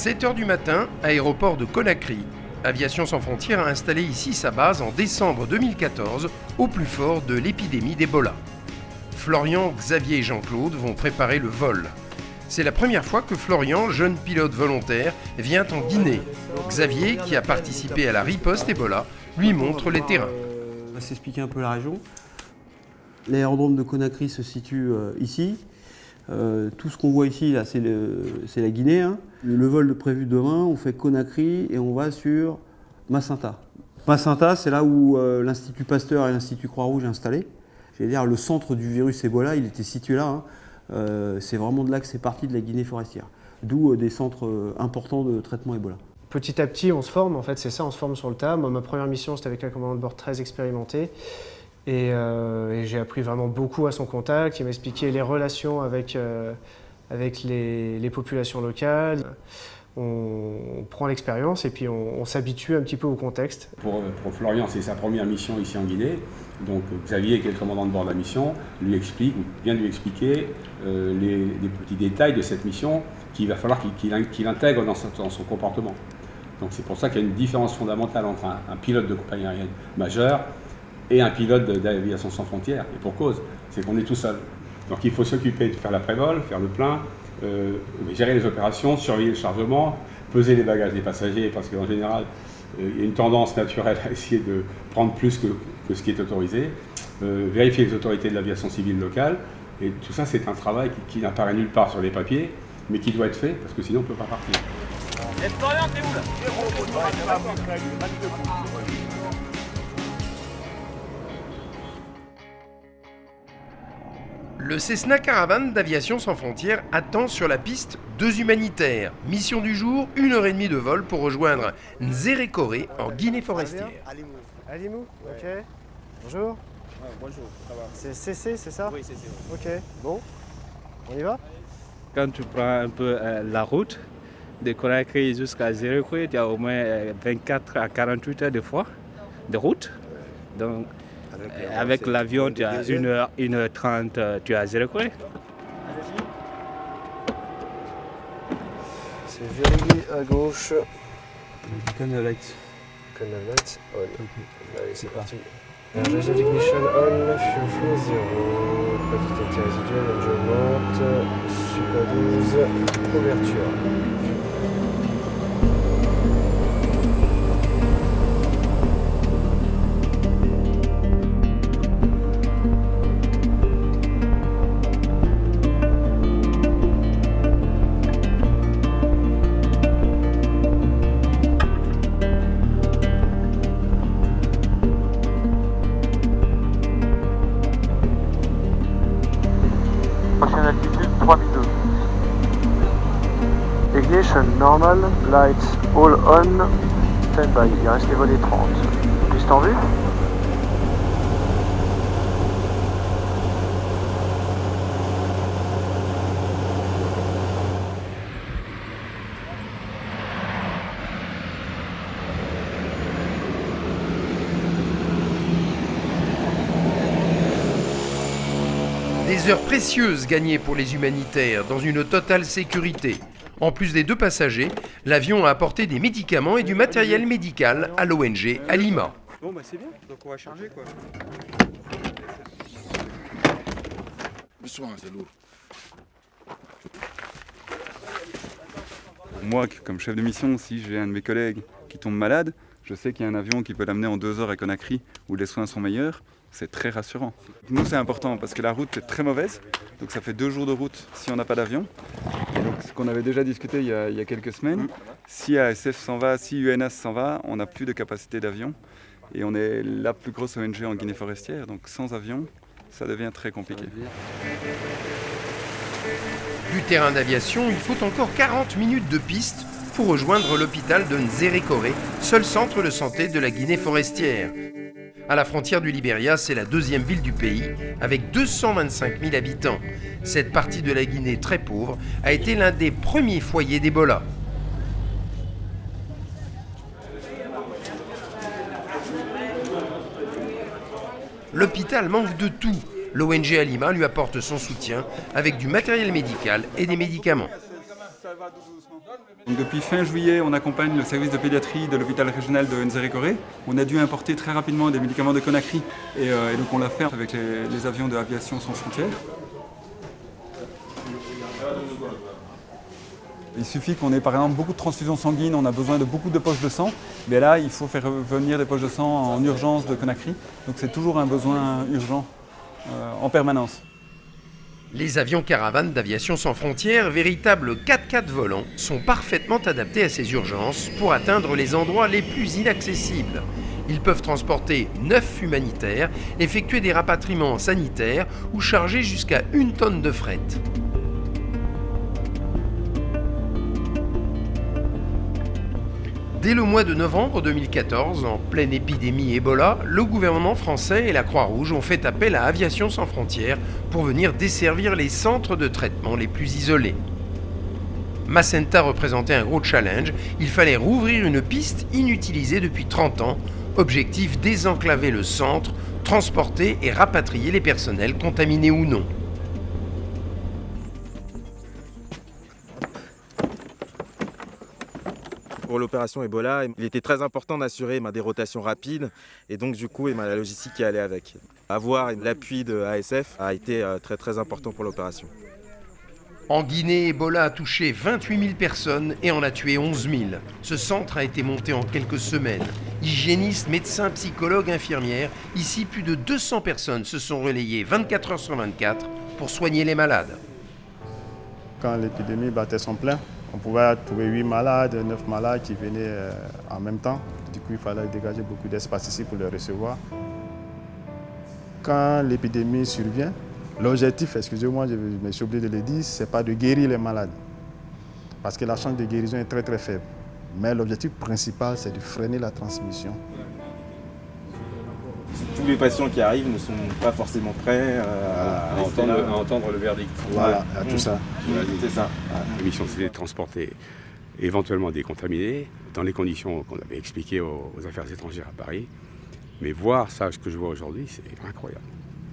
7h du matin, aéroport de Conakry. Aviation sans frontières a installé ici sa base en décembre 2014, au plus fort de l'épidémie d'Ebola. Florian, Xavier et Jean-Claude vont préparer le vol. C'est la première fois que Florian, jeune pilote volontaire, vient en Guinée. Xavier, qui a participé à la riposte Ebola, lui montre les terrains. On va s'expliquer un peu la région. L'aérodrome de Conakry se situe ici. Tout ce qu'on voit ici, là, c'est la Guinée. Hein. Le vol prévu demain, on fait Conakry et on va sur Macenta. Macenta, c'est là où l'Institut Pasteur et l'Institut Croix-Rouge est installé. J'allais dire, le centre du virus Ebola, il était situé là. Hein. C'est vraiment de là que c'est parti de la Guinée forestière. D'où des centres importants de traitement Ebola. Petit à petit, on se forme, en fait, c'est ça, on se forme sur le tas. Moi, ma première mission, c'était avec un commandant de bord très expérimenté. Et j'ai appris vraiment beaucoup à son contact. Il m'a expliqué les relations avec les populations locales. On prend l'expérience et puis on s'habitue un petit peu au contexte. Pour Florian, c'est sa première mission ici en Guinée. Donc Xavier, qui est le commandant de bord de la mission, vient de lui expliquer les petits détails de cette mission qu'il va falloir qu'il intègre dans son comportement. Donc c'est pour ça qu'il y a une différence fondamentale entre un pilote de compagnie aérienne majeure et un pilote d'aviation sans frontières. Et pour cause, c'est qu'on est tout seul. Donc il faut s'occuper de faire la prévol, faire le plein, gérer les opérations, surveiller le chargement, peser les bagages des passagers, parce qu'en général, il y a une tendance naturelle à essayer de prendre plus que ce qui est autorisé, vérifier les autorités de l'aviation civile locale, et tout ça c'est un travail qui n'apparaît nulle part sur les papiers, mais qui doit être fait, parce que sinon on ne peut pas partir. Et Florian, t'es où là? Le Cessna Caravane d'Aviation sans frontières attend sur la piste 2 humanitaires. Mission du jour, 1h30 de vol pour rejoindre Nzérékoré en Guinée forestière. Alimou, ok. Bonjour. Bonjour, ça va? C'est CC, c'est ça? Oui, c'est ça. Ok, bon. On y va? Quand tu prends un peu la route de Conakry jusqu'à Nzérékoré, tu as au moins 24 à 48 heures de route. Donc, avec l'avion, tu as 1h, 1h30, tu es à Nzérékoré. C'est verrouillé à gauche. Canal Lights. Canal Lights, on. Allez, c'est parti. Engine ignition on, fuel flow 0, quantité résiduelle, engine monte, super 12, ouverture. Prochaine altitude 3002. Ignition normal, lights all on, standby. Il reste les volets 30. Piste en vue. Des heures précieuses gagnées pour les humanitaires dans une totale sécurité. En plus des 2 passagers, l'avion a apporté des médicaments et du matériel médical à l'ONG à Lima. Bon bah c'est bien, donc on va charger quoi. C'est lourd. Moi, comme chef de mission, si j'ai un de mes collègues qui tombe malade, je sais qu'il y a un avion qui peut l'amener en 2 heures à Conakry où les soins sont meilleurs. C'est très rassurant. Nous, c'est important parce que la route est très mauvaise. Donc ça fait 2 jours de route si on n'a pas d'avion. Et donc ce qu'on avait déjà discuté il y a quelques semaines, si ASF s'en va, si UNAS s'en va, on n'a plus de capacité d'avion. Et on est la plus grosse ONG en Guinée forestière. Donc sans avion, ça devient très compliqué. Du terrain d'aviation, il faut encore 40 minutes de piste pour rejoindre l'hôpital de Nzérékoré, seul centre de santé de la Guinée forestière. À la frontière du Libéria, c'est la 2e ville du pays, avec 225 000 habitants. Cette partie de la Guinée très pauvre a été l'un des premiers foyers d'Ebola. L'hôpital manque de tout. L'ONG Alima lui apporte son soutien avec du matériel médical et des médicaments. Donc depuis fin juillet, on accompagne le service de pédiatrie de l'hôpital régional de Nzérékoré. On a dû importer très rapidement des médicaments de Conakry et donc on l'a fait avec les avions de Aviation Sans Frontières. Il suffit qu'on ait par exemple beaucoup de transfusions sanguines, on a besoin de beaucoup de poches de sang, mais là il faut faire venir des poches de sang en urgence de Conakry, donc c'est toujours un besoin urgent en permanence. Les avions caravanes d'Aviation Sans Frontières, véritables 4x4 volants, sont parfaitement adaptés à ces urgences pour atteindre les endroits les plus inaccessibles. Ils peuvent transporter 9 humanitaires, effectuer des rapatriements sanitaires ou charger jusqu'à 1 tonne de fret. Dès le mois de novembre 2014, en pleine épidémie Ebola, le gouvernement français et la Croix-Rouge ont fait appel à Aviation Sans Frontières pour venir desservir les centres de traitement les plus isolés. Macenta représentait un gros challenge, il fallait rouvrir une piste inutilisée depuis 30 ans, objectif désenclaver le centre, transporter et rapatrier les personnels contaminés ou non. Pour l'opération Ebola, il était très important d'assurer des rotations rapides et donc du coup la logistique qui allait avec. Avoir l'appui de ASF a été très très important pour l'opération. En Guinée, Ebola a touché 28 000 personnes et en a tué 11 000. Ce centre a été monté en quelques semaines. Hygiénistes, médecins, psychologues, infirmières, ici plus de 200 personnes se sont relayées 24 heures sur 24 pour soigner les malades. Quand l'épidémie battait son plein, on pouvait trouver 8 malades, 9 malades qui venaient en même temps. Du coup, il fallait dégager beaucoup d'espace ici pour les recevoir. Quand l'épidémie survient, l'objectif, excusez-moi, je me suis oublié de le dire, ce n'est pas de guérir les malades. Parce que la chance de guérison est très très faible. Mais l'objectif principal, c'est de freiner la transmission. Tous les patients qui arrivent ne sont pas forcément prêts à entendre le verdict. Voilà, à tout ça. C'est ça. La mission, c'était de transporter éventuellement des contaminés dans les conditions qu'on avait expliquées aux affaires étrangères à Paris. Mais voir ça, ce que je vois aujourd'hui, c'est incroyable.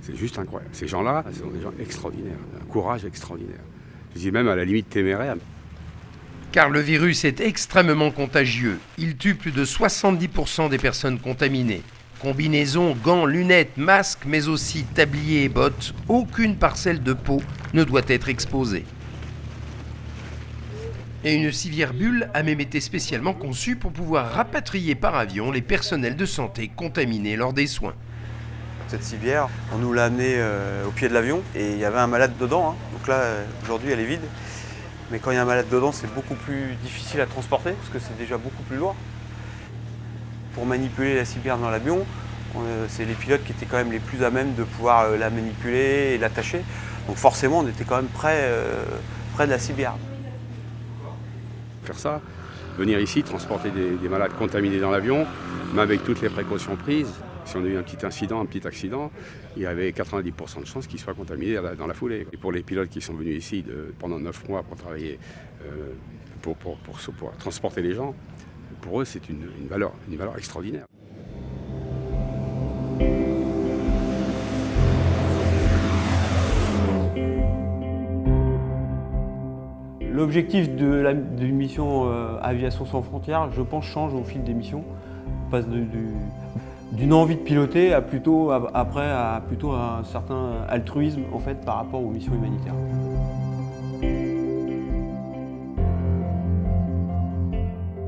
C'est juste incroyable. Ces gens-là, ce sont des gens extraordinaires, un courage extraordinaire. Je dis même à la limite téméraire. Car le virus est extrêmement contagieux. Il tue plus de 70% des personnes contaminées. Combinaisons, gants, lunettes, masques, mais aussi tabliers et bottes, aucune parcelle de peau ne doit être exposée. Et une civière bulle a même été spécialement conçue pour pouvoir rapatrier par avion les personnels de santé contaminés lors des soins. Cette civière, on nous l'a amenée au pied de l'avion et il y avait un malade dedans. Donc là, aujourd'hui, elle est vide. Mais quand il y a un malade dedans, c'est beaucoup plus difficile à transporter parce que c'est déjà beaucoup plus lourd. Pour manipuler la civière dans l'avion, c'est les pilotes qui étaient quand même les plus à même de pouvoir la manipuler et l'attacher. Donc forcément, on était quand même près de la civière. Faire ça, venir ici, transporter des malades contaminés dans l'avion, mais avec toutes les précautions prises. Si on a eu un petit incident, un petit accident, il y avait 90% de chances qu'ils soient contaminés dans la foulée. Et pour les pilotes qui sont venus ici pendant 9 mois pour travailler, pour transporter les gens, pour eux, c'est une valeur extraordinaire. L'objectif d'une mission Aviation Sans Frontières, je pense, change au fil des missions. On passe d'une envie de piloter à plutôt un certain altruisme en fait, par rapport aux missions humanitaires.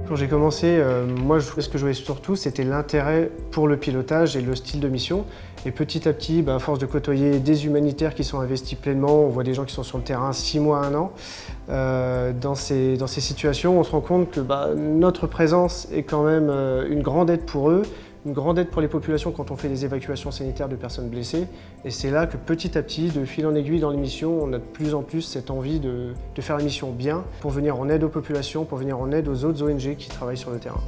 Quand j'ai commencé, moi ce que je voyais surtout c'était l'intérêt pour le pilotage et le style de mission. Et petit à petit, à force de côtoyer des humanitaires qui sont investis pleinement, on voit des gens qui sont sur le terrain 6 mois, 1 an. Dans ces situations, on se rend compte que notre présence est quand même une grande aide pour eux, une grande aide pour les populations quand on fait des évacuations sanitaires de personnes blessées. Et c'est là que petit à petit, de fil en aiguille dans les missions, on a de plus en plus cette envie de faire la mission bien pour venir en aide aux populations, pour venir en aide aux autres ONG qui travaillent sur le terrain.